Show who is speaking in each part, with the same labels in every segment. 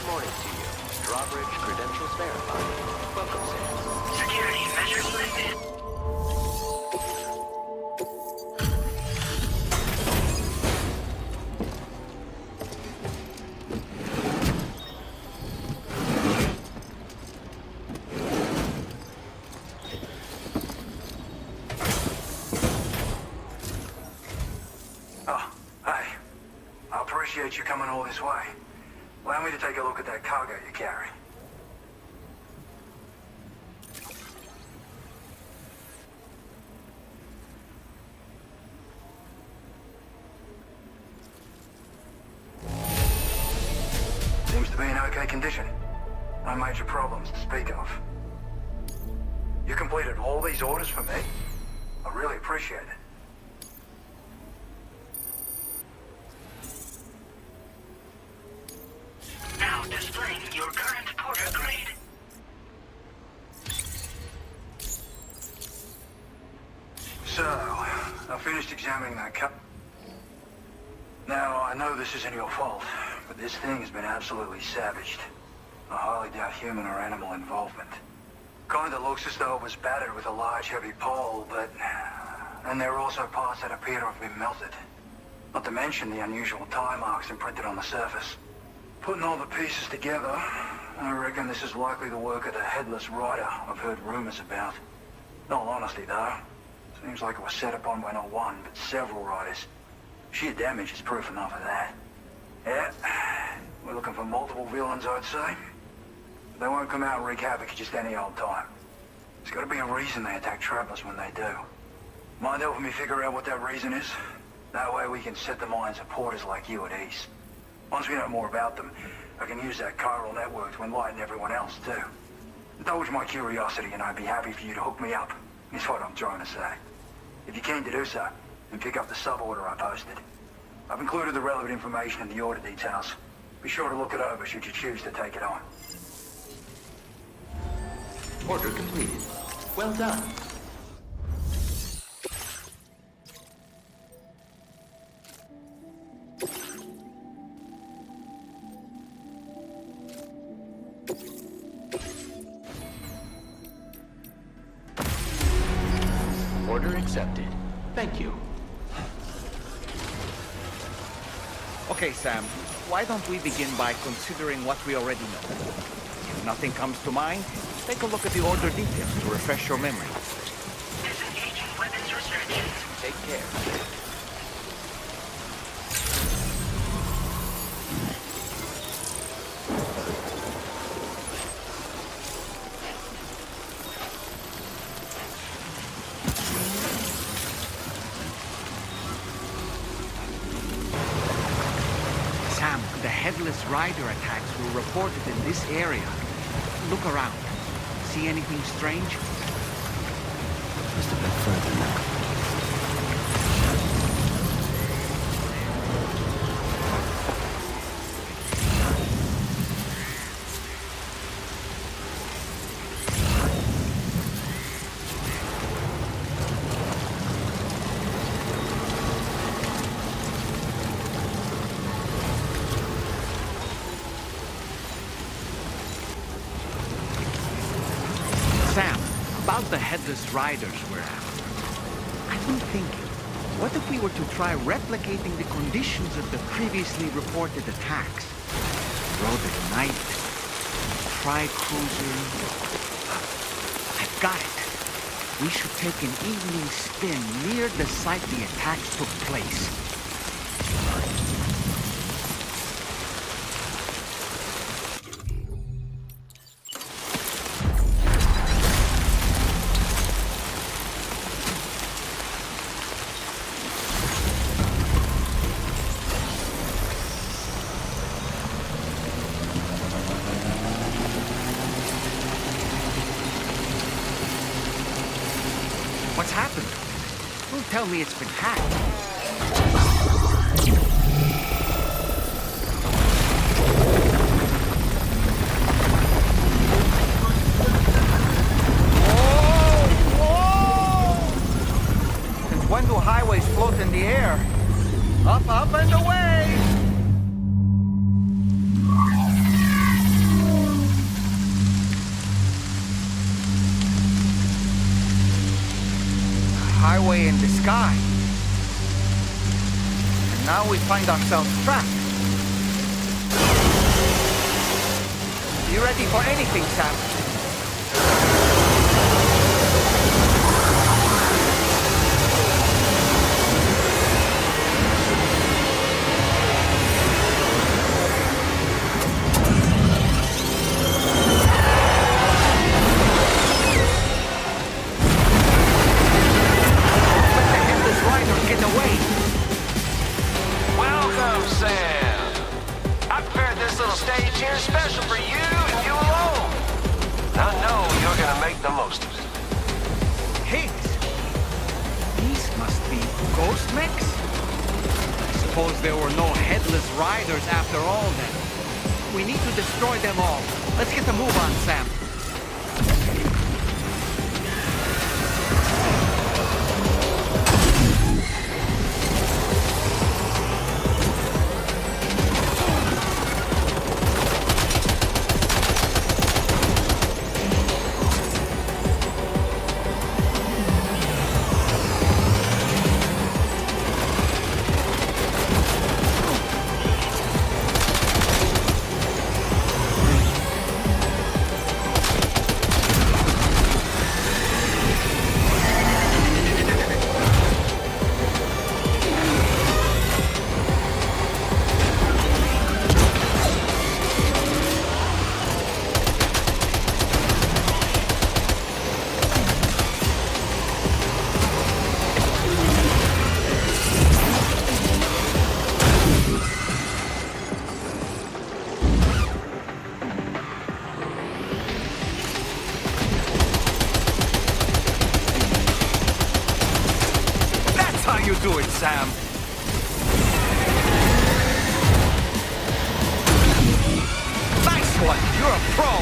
Speaker 1: morning to you. Drawbridge credentials verified. Welcome, Sam. Security measures lifted.
Speaker 2: Oh, hey. I appreciate you coming all this way. Allow me to take a look at that cargo you carry. Seems to be in okay condition. No major problems to speak of. You completed all these orders for me? I really appreciate it.
Speaker 3: Now displaying your current porter grade.
Speaker 2: So, I finished examining that cup. Now, I know this isn't your fault, but this thing has been absolutely savaged. I highly doubt human or animal involvement. Kinda looks as though it was battered with a large heavy pole, but... And there are also parts that appear to have been melted. Not to mention the unusual tie marks imprinted on the surface. Putting all the pieces together, I reckon this is likely the work of the headless rider I've heard rumors about. In all honesty, though, seems like it was set upon by not one, but several riders. Sheer damage is proof enough of that. Yeah, we're looking for multiple villains, I'd say. But they won't come out and wreak havoc at just any old time. There's got to be a reason they attack travelers when they do. Mind helping me figure out what that reason is? That way we can set the minds of porters like you at ease. Once we know more about them, I can use that chiral network to enlighten everyone else, too. Indulge my curiosity and I'd be happy for you to hook me up, is what I'm trying to say. If you're keen to do so, then pick up the sub-order I posted. I've included the relevant information in the order details. Be sure to look it over should you choose to take it on.
Speaker 1: Order completed. Well done. Order accepted. Thank you.
Speaker 4: Okay, Sam. Why don't we begin by considering what we already know? If nothing comes to mind, take a look at the order details to refresh your memory.
Speaker 3: Disengaging weapons restrictions.
Speaker 1: Take care.
Speaker 4: Sam, the headless rider attacks were reported in this area. Look around. See anything strange?
Speaker 1: Just a bit further now.
Speaker 4: Sam, about the headless riders we're after. I've been thinking, what if we were to try replicating the conditions of the previously reported attacks? Road at night, tri-cruiser... I've got it. We should take an evening spin near the site the attacks took place. What's happened? Don't tell me it's been hacked. Since when do highways float in the air? Up, up, and away! highway in the sky. And now we find ourselves trapped. You ready for anything, Sam?
Speaker 1: Welcome, Sam. I prepared this little stage here special for you and you alone. I know you're gonna make the most of it.
Speaker 4: Pigs? These must be ghost mechs? I suppose there were no headless riders after all then. We need to destroy them all. Let's get a move on, Sam. You do it, Sam. Nice one. You're a pro.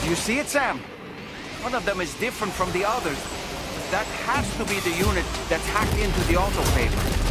Speaker 4: You see it, Sam? One of them is different from the others. That has to be the unit that's hacked into the autopaper.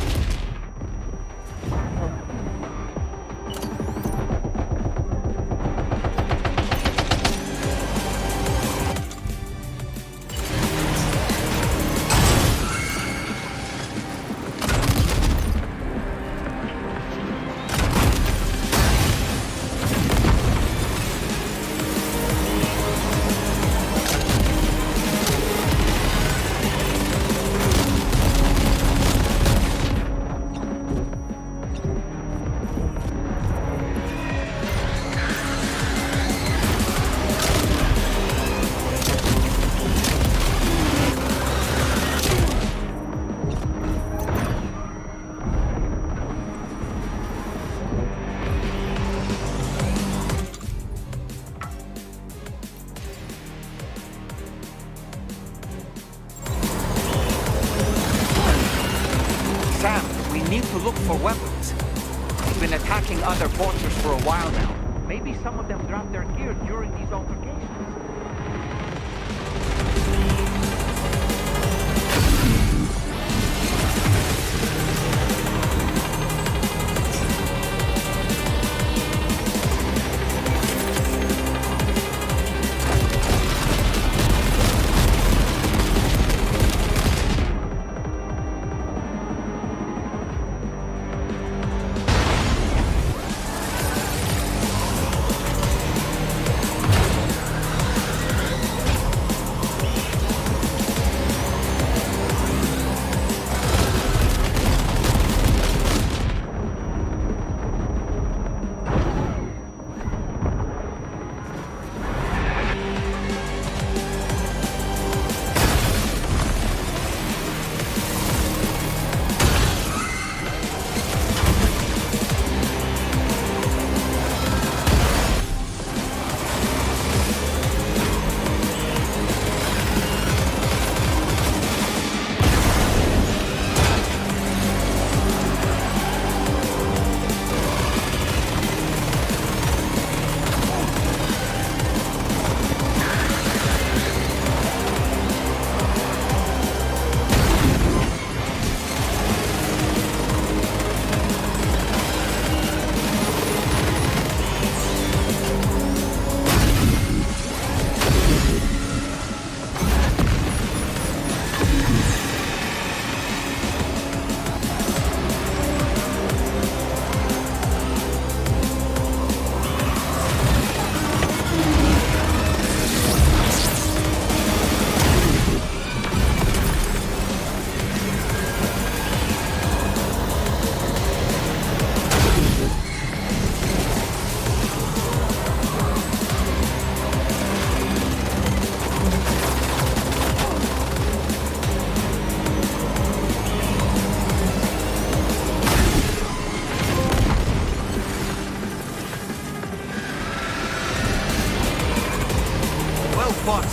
Speaker 4: attacking other porters for a while now. Maybe some of them dropped their gear during these altercations.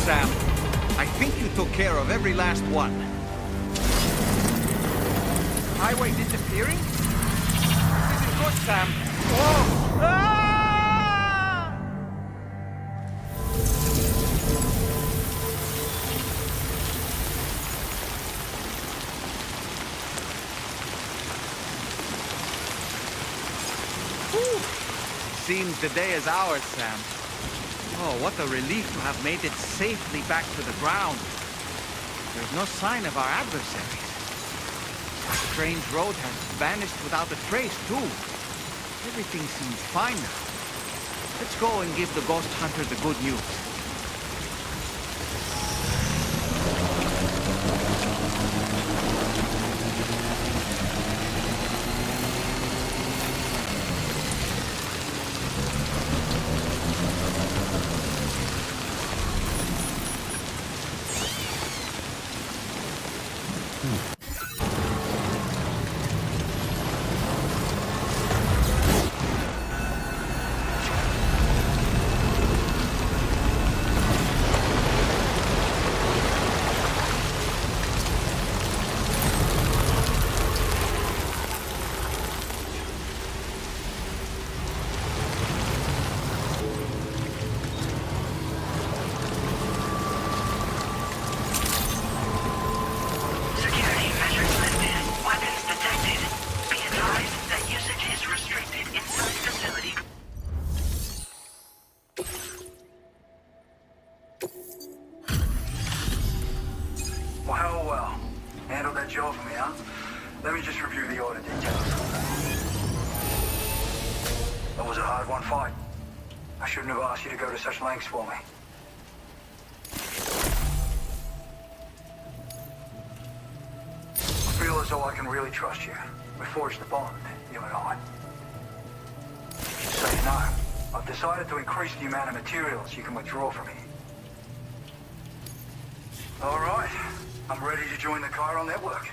Speaker 4: Sam. I think you took care of every last one. Highway disappearing? This isn't good, Sam. Oh! Ah! Whew. Seems the day is ours, Sam. Oh, what a relief to have made it safely back to the ground. There's no sign of our adversaries. The strange road has vanished without a trace, too. Everything seems fine now. Let's go and give the ghost hunter the good news.
Speaker 2: Well. Handled that job for me, huh? Let me just review the order details. That was a hard-won fight. I shouldn't have asked you to go to such lengths for me. I feel as though I can really trust you. We forged the bond, you and I. Just so you know, I've decided to increase the amount of materials you can withdraw from me. All right. I'm ready to join the chiral network.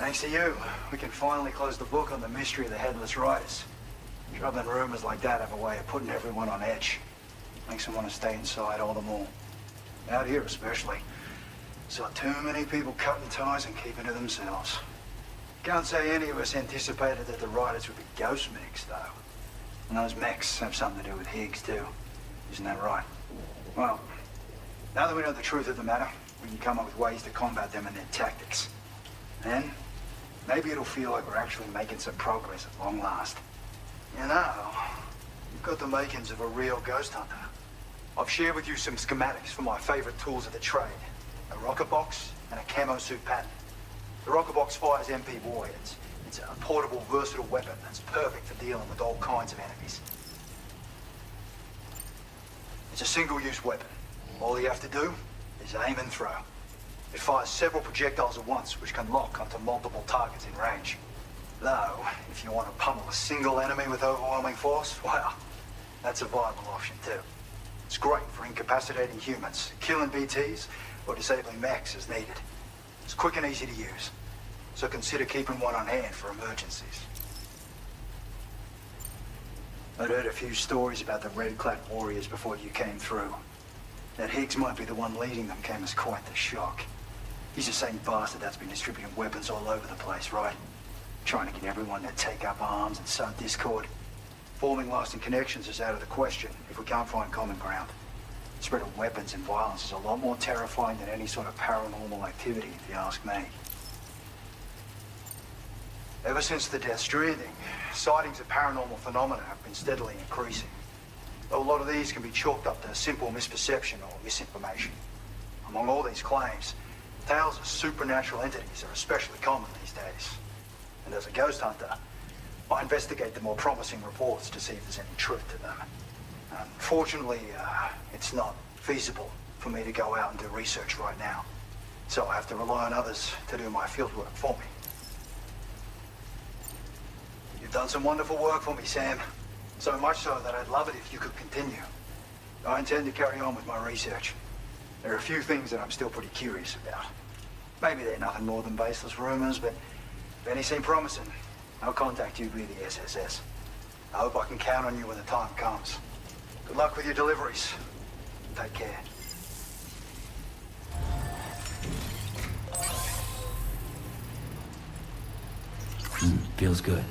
Speaker 2: Thanks to you, we can finally close the book on the mystery of the Headless Riders. Troubling rumors like that have a way of putting everyone on edge. Makes them want to stay inside all the more. Out here especially. Saw too many people cutting ties and keeping to themselves. Can't say any of us anticipated that the riders would be ghost mechs, though. And those mechs have something to do with Higgs, too. Isn't that right? Well, now that we know the truth of the matter, we can come up with ways to combat them and their tactics. Then, maybe it'll feel like we're actually making some progress at long last. You know, you've got the makings of a real ghost hunter. I've shared with you some schematics for my favorite tools of the trade. A rocket box and a camo suit pattern. The rocket box fires MP warheads. It's a portable, versatile weapon that's perfect for dealing with all kinds of enemies. It's a single-use weapon. All you have to do is aim and throw. It fires several projectiles at once, which can lock onto multiple targets in range. Though, if you want to pummel a single enemy with overwhelming force, well, that's a viable option too. It's great for incapacitating humans, killing BTs, or disabling mechs as needed. It's quick and easy to use, so consider keeping one on hand for emergencies. I'd heard a few stories about the red-clad warriors before you came through. That Higgs might be the one leading them came as quite the shock. He's the same bastard that's been distributing weapons all over the place, right? Trying to get everyone to take up arms and sow discord. Forming lasting connections is out of the question if we can't find common ground. The spread of weapons and violence is a lot more terrifying than any sort of paranormal activity, if you ask me. Ever since the Death-Stranding, sightings of paranormal phenomena have been steadily increasing. Though a lot of these can be chalked up to simple misperception or misinformation. Among all these claims, tales of supernatural entities are especially common these days. And as a ghost hunter, I investigate the more promising reports to see if there's any truth to them. Unfortunately, it's not feasible for me to go out and do research right now. So I have to rely on others to do my fieldwork for me. You've done some wonderful work for me, Sam. So much so that I'd love it if you could continue. I intend to carry on with my research. There are a few things that I'm still pretty curious about. Maybe they're nothing more than baseless rumors, but if any seem promising, I'll contact you via the SSS. I hope I can count on you when the time comes. Good luck with your deliveries. Take care.
Speaker 5: Feels good.